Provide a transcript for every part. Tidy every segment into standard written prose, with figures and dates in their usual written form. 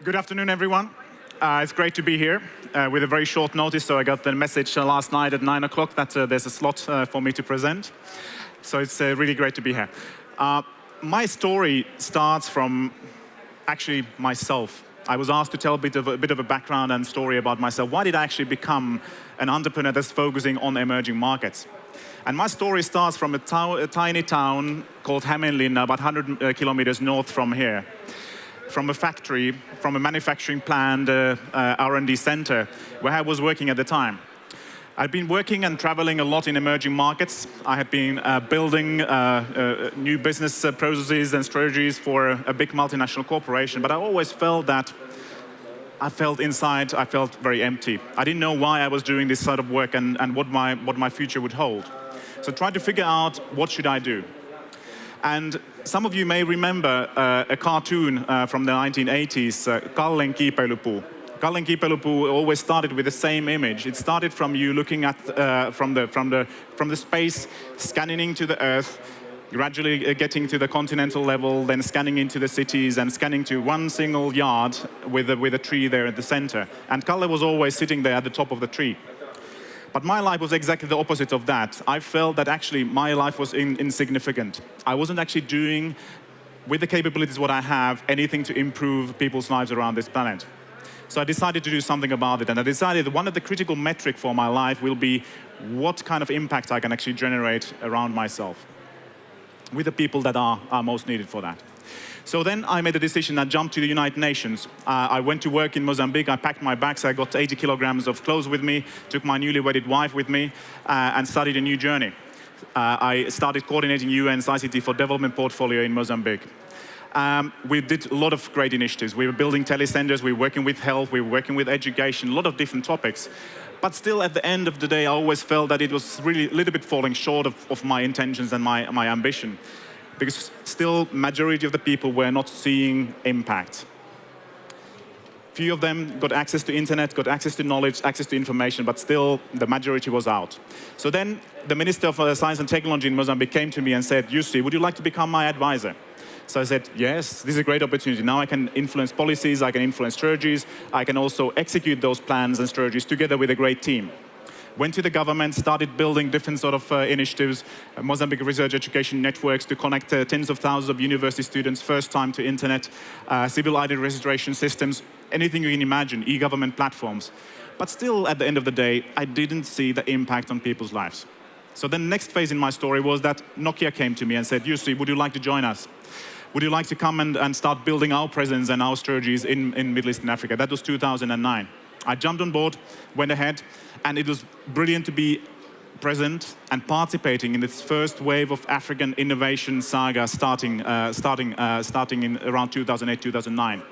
Good afternoon, everyone. It's great to be here with a very short notice. So I got the message last night at 9 o'clock that there's a slot for me to present. So it's really great to be here. My story starts from actually myself. I was asked to tell a bit of a background and story about myself. Why did I actually become an entrepreneur that's focusing on emerging markets? And my story starts from a tiny town called Hämeenlinna, about 100 kilometers north from here. From a factory, from a manufacturing plant, R&D center, where I was working at the time. I'd been working and traveling a lot in emerging markets. I had been building new business processes and strategies for a big multinational corporation, but I always felt that I felt very empty. I didn't know why I was doing this sort of work and what my future would hold. So I tried to figure out what should I do. And some of you may remember a cartoon from the 1980s, Kallen kiipeilypuu. Kallen kiipeilypuu always started with the same image. It started from you looking at from the space, scanning into the Earth, gradually getting to the continental level, then scanning into the cities and scanning to one single yard with a tree there at the center. And Kalle was always sitting there at the top of the tree. But my life was exactly the opposite of that. I felt that actually my life was insignificant. I wasn't actually doing, with the capabilities what I have, anything to improve people's lives around this planet. So I decided to do something about it, and I decided that one of the critical metrics for my life will be what kind of impact I can actually generate around myself with the people that are most needed for that. So then I made a decision. I jumped to the United Nations. I went to work in Mozambique. I packed my bags. I got 80 kilograms of clothes with me, took my newly wedded wife with me, and started a new journey. I started coordinating UN's ICT for Development portfolio in Mozambique. We did a lot of great initiatives. We were building telecenters, we were working with health, we were working with education, a lot of different topics. But still, at the end of the day, I always felt that it was really a little bit falling short of my intentions and my ambition. Because still, majority of the people were not seeing impact. Few of them got access to internet, got access to knowledge, access to information, but still, the majority was out. So then, the Minister of Science and Technology in Mozambique came to me and said, Jussi, would you like to become my advisor? So I said, yes, this is a great opportunity. Now I can influence policies, I can influence strategies, I can also execute those plans and strategies together with a great team. Went to the government, started building different sort of initiatives, Mozambique research education networks to connect tens of thousands of university students first time to internet, civil ID registration systems, anything you can imagine, e-government platforms. But still, at the end of the day, I didn't see the impact on people's lives. So the next phase in my story was that Nokia came to me and said, Jussi, would you like to join us? Would you like to come and start building our presence and our strategies in Middle East and Africa? That was 2009. I jumped on board, went ahead, and it was brilliant to be present and participating in this first wave of African innovation saga starting in around 2008, 2009.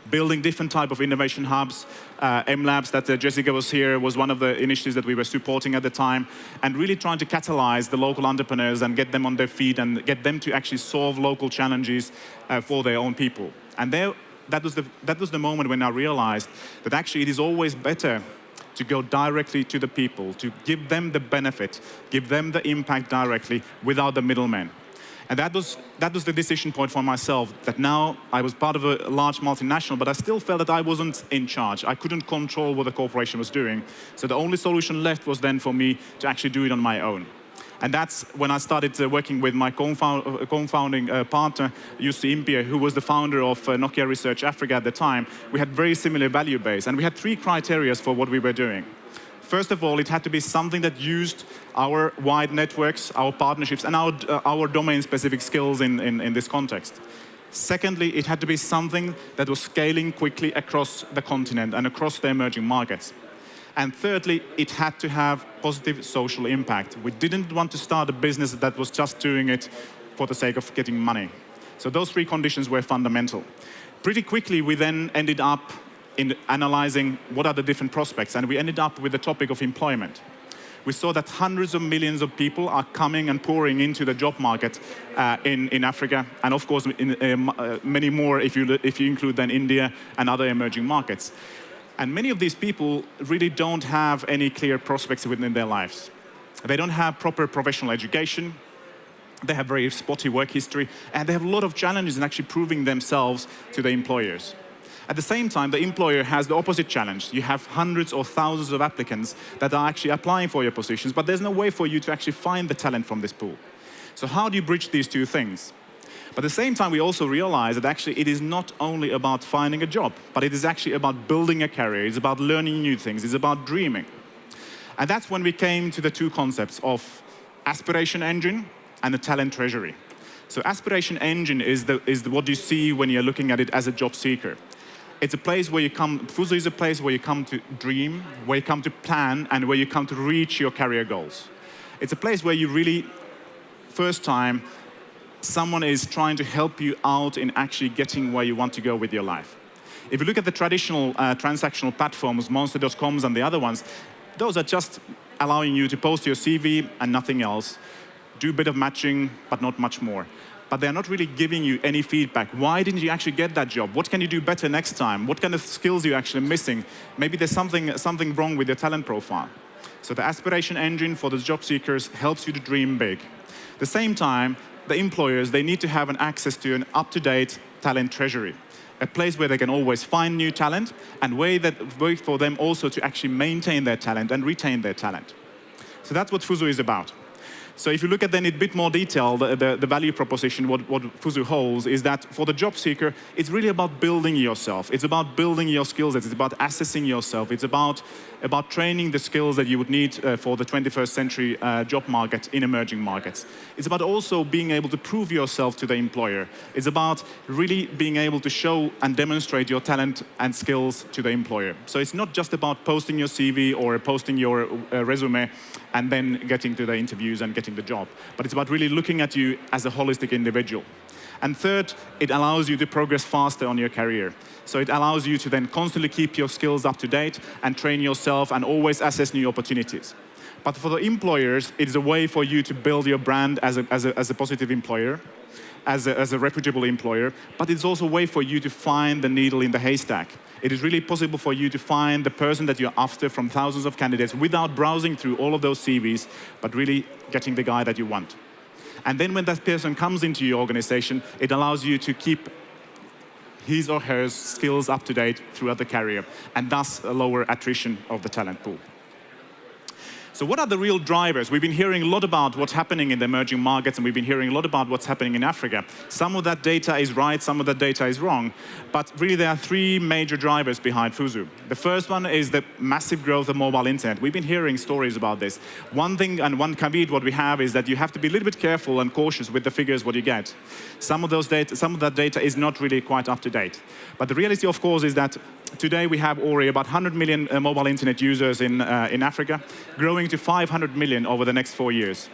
Building different type of innovation hubs. M-Labs, that Jessica was here, was one of the initiatives that we were supporting at the time, and really trying to catalyze the local entrepreneurs and get them on their feet and get them to actually solve local challenges for their own people. And that was the moment when I realized that actually it is always better to go directly to the people, to give them the benefit, give them the impact directly without the middlemen. And that was the decision point for myself, that now I was part of a large multinational, but I still felt that I wasn't in charge. I couldn't control what the corporation was doing. So the only solution left was then for me to actually do it on my own. And that's when I started working with my co-founding partner, Jussi Hinkkanen, who was the founder of Nokia Research Africa at the time. We had very similar value base, and we had three criteria for what we were doing. First of all, it had to be something that used our wide networks, our partnerships, and our domain-specific skills in this context. Secondly, it had to be something that was scaling quickly across the continent and across the emerging markets. And thirdly, it had to have positive social impact. We didn't want to start a business that was just doing it for the sake of getting money. So those three conditions were fundamental. Pretty quickly, we then ended up in analyzing what are the different prospects, and we ended up with the topic of employment. We saw that hundreds of millions of people are coming and pouring into the job market in Africa, and of course many more if you include then India and other emerging markets. And many of these people really don't have any clear prospects within their lives. They don't have proper professional education, they have very spotty work history, and they have a lot of challenges in actually proving themselves to the employers. At the same time, the employer has the opposite challenge. You have hundreds or thousands of applicants that are actually applying for your positions, but there's no way for you to actually find the talent from this pool. So how do you bridge these two things? But at the same time, we also realize that actually it is not only about finding a job, but it is actually about building a career. It's about learning new things. It's about dreaming. And that's when we came to the two concepts of aspiration engine and the talent treasury. So aspiration engine is what you see when you're looking at it as a job seeker. It's a place where you come, Fuzu is a place where you come to dream, where you come to plan, and where you come to reach your career goals. It's a place where you really, first time, someone is trying to help you out in actually getting where you want to go with your life. If you look at the traditional transactional platforms, Monster.coms and the other ones, those are just allowing you to post your CV and nothing else, do a bit of matching, but not much more. But they're not really giving you any feedback. Why didn't you actually get that job? What can you do better next time? What kind of skills are you actually missing? Maybe there's something wrong with your talent profile. So the aspiration engine for the job seekers helps you to dream big. At the same time, the employers, they need to have an access to an up-to-date talent treasury, a place where they can always find new talent and way for them also to actually maintain their talent and retain their talent. So that's what Fuzu is about. So if you look at then in a bit more detail, the value proposition, what Fuzu holds is that for the job seeker, it's really about building yourself. It's about building your skills. It's about assessing yourself. It's about training the skills that you would need for the 21st century job market in emerging markets. It's about also being able to prove yourself to the employer. It's about really being able to show and demonstrate your talent and skills to the employer. So it's not just about posting your CV or posting your resume and then getting to the interviews and getting the job. But it's about really looking at you as a holistic individual. And third, it allows you to progress faster on your career. So it allows you to then constantly keep your skills up to date and train yourself and always assess new opportunities. But for the employers, it's a way for you to build your brand as a positive employer, as a reputable employer, but it's also a way for you to find the needle in the haystack. It is really possible for you to find the person that you're after from thousands of candidates without browsing through all of those CVs, but really getting the guy that you want. And then when that person comes into your organization, it allows you to keep his or her skills up to date throughout the career, and thus a lower attrition of the talent pool. So what are the real drivers? We've been hearing a lot about what's happening in the emerging markets, and we've been hearing a lot about what's happening in Africa. Some of that data is right, some of that data is wrong, but really there are three major drivers behind Fuzu. The first one is the massive growth of mobile internet. We've been hearing stories about this. One thing and one caveat what we have is that you have to be a little bit careful and cautious with the figures what you get. Some of that data is not really quite up to date. But the reality, of course, is that today we have already about 100 million mobile internet users in Africa, growing to 500 million over the next 4 years.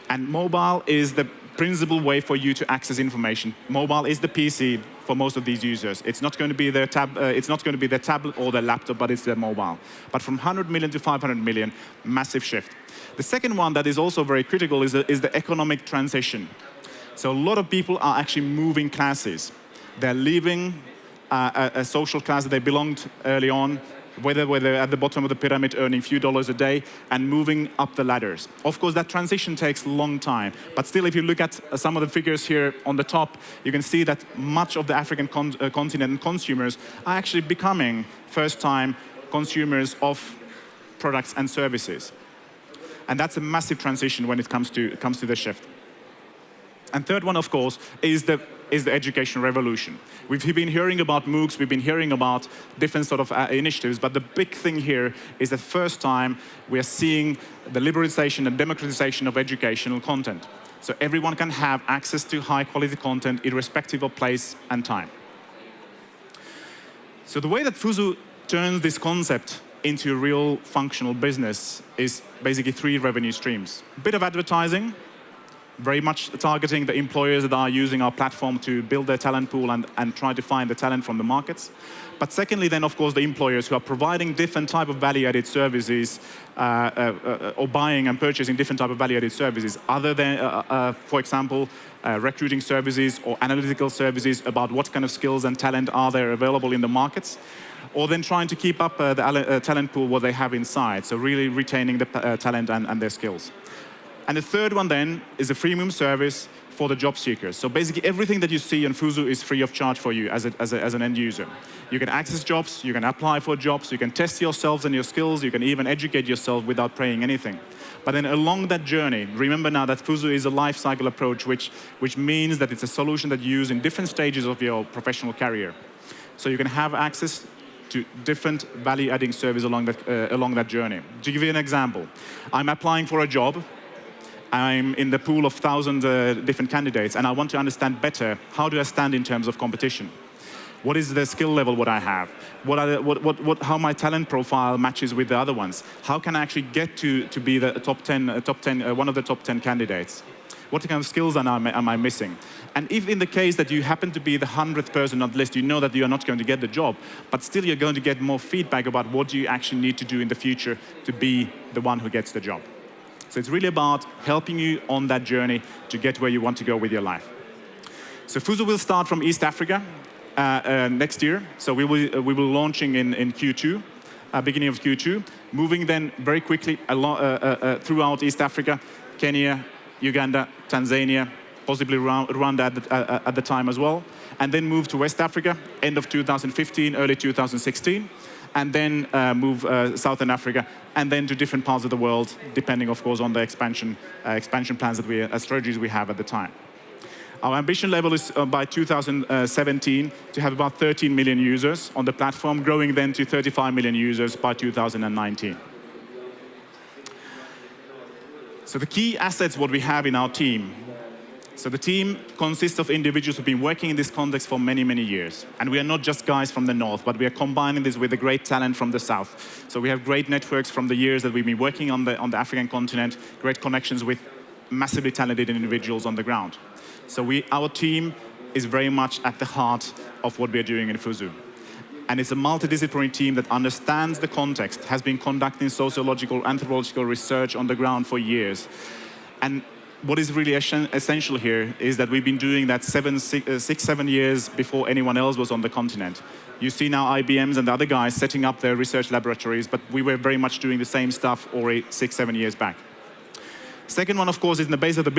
And mobile is the principal way for you to access information. Mobile is the PC for most of these users. It's not going to be their tablet or their laptop, but it's their mobile. But from 100 million to 500 million, massive shift. The second one that is also very critical is the economic transition. So a lot of people are actually moving classes. They're leaving a social class that they belonged early on, whether they're at the bottom of the pyramid earning a few dollars a day and moving up the ladders. Of course, that transition takes a long time. But still, if you look at some of the figures here on the top, you can see that much of the African continent and consumers are actually becoming first-time consumers of products and services. And that's a massive transition when it comes to the shift. And third one, of course, is the education revolution. We've been hearing about MOOCs, we've been hearing about different sort of initiatives, but the big thing here is that first time we are seeing the liberalization and democratization of educational content. So everyone can have access to high quality content irrespective of place and time. So the way that Fuzu turns this concept into a real functional business is basically three revenue streams. A bit of advertising, very much targeting the employers that are using our platform to build their talent pool and try to find the talent from the markets. But secondly, then, of course, the employers who are providing different type of value-added services or buying and purchasing different type of value-added services, other than, for example, recruiting services or analytical services about what kind of skills and talent are there available in the markets, or then trying to keep up the talent pool what they have inside, so really retaining the talent and their skills. And the third one then is a freemium service for the job seekers. So basically everything that you see on Fuzu is free of charge for you as an end user. You can access jobs, you can apply for jobs, you can test yourselves and your skills, you can even educate yourself without paying anything. But then along that journey, remember now that Fuzu is a life cycle approach, which means that it's a solution that you use in different stages of your professional career. So you can have access to different value-adding services along that journey. To give you an example, I'm applying for a job. I'm in the pool of 1,000 different candidates, and I want to understand better how do I stand in terms of competition. What is the skill level what I have? How my talent profile matches with the other ones? How can I actually get to be the one of the top 10 candidates? What kind of skills am I missing? And if in the case that you happen to be the 100th person on the list, you know that you are not going to get the job, but still you're going to get more feedback about what you actually need to do in the future to be the one who gets the job. So it's really about helping you on that journey to get where you want to go with your life. So Fuzu will start from East Africa next year. So we will launching in Q2, beginning of Q2, moving then very quickly throughout East Africa, Kenya, Uganda, Tanzania, possibly Rwanda at the time as well, and then move to West Africa, end of 2015, early 2016, and then move Southern Africa, and then to different parts of the world, depending, of course, on the expansion plans that strategies we have at the time. Our ambition level is by 2017 to have about 13 million users on the platform, growing then to 35 million users by 2019. So the key assets what we have in our team. So the team consists of individuals who've been working in this context for many, many years. And we are not just guys from the north, but we are combining this with the great talent from the south. So we have great networks from the years that we've been working on the African continent, great connections with massively talented individuals on the ground. So our team is very much at the heart of what we are doing in Fuzu. And it's a multidisciplinary team that understands the context, has been conducting sociological, anthropological research on the ground for years. And what is really essential here is that we've been doing that 6-7 years before anyone else was on the continent. You see now IBMs and the other guys setting up their research laboratories, but we were very much doing the same stuff already 6-7 years back. Second one, of course, is in the base of the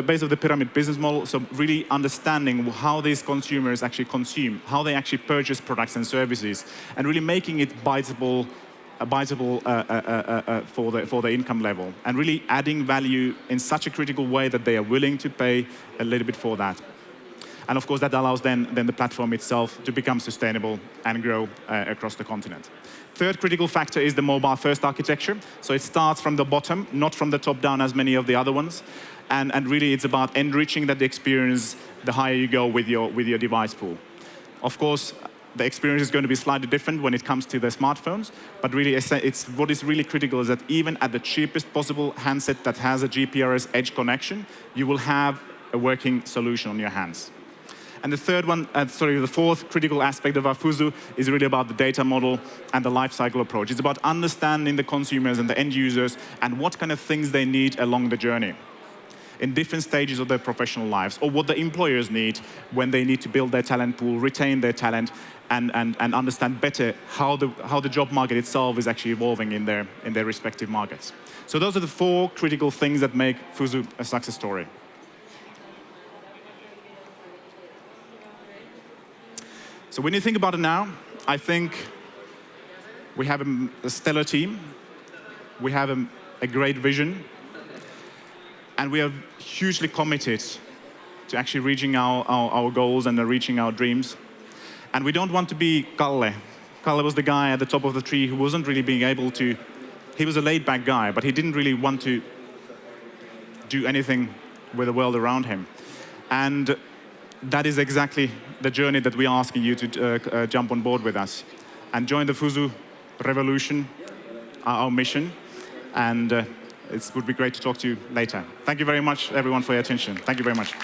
base of the pyramid business model. So really understanding how these consumers actually consume, how they actually purchase products and services, and really making it biteable for the income level, and really adding value in such a critical way that they are willing to pay a little bit for that. And of course, that allows then the platform itself to become sustainable and grow across the continent. Third critical factor is the mobile-first architecture. So it starts from the bottom, not from the top down as many of the other ones. And really, it's about enriching that experience the higher you go with your device pool. Of course, the experience is going to be slightly different when it comes to the smartphones, but really, what is really critical is that even at the cheapest possible handset that has a GPRS edge connection, you will have a working solution on your hands. And the fourth critical aspect of our Fuzu is really about the data model and the lifecycle approach. It's about understanding the consumers and the end users and what kind of things they need along the journey in different stages of their professional lives, or what the employers need when they need to build their talent pool, retain their talent, and understand better how the job market itself is actually evolving in their respective markets. So those are the four critical things that make Fuzu a success story. So when you think about it now, I think we have a stellar team, we have a great vision, and we are hugely committed to actually reaching our goals and reaching our dreams. And we don't want to be Kalle. Kalle was the guy at the top of the tree who wasn't really being able to, he was a laid-back guy, but he didn't really want to do anything with the world around him. And that is exactly the journey that we are asking you to jump on board with us and join the Fuzu revolution, our mission, and it would be great to talk to you later. Thank you very much, everyone, for your attention. Thank you very much.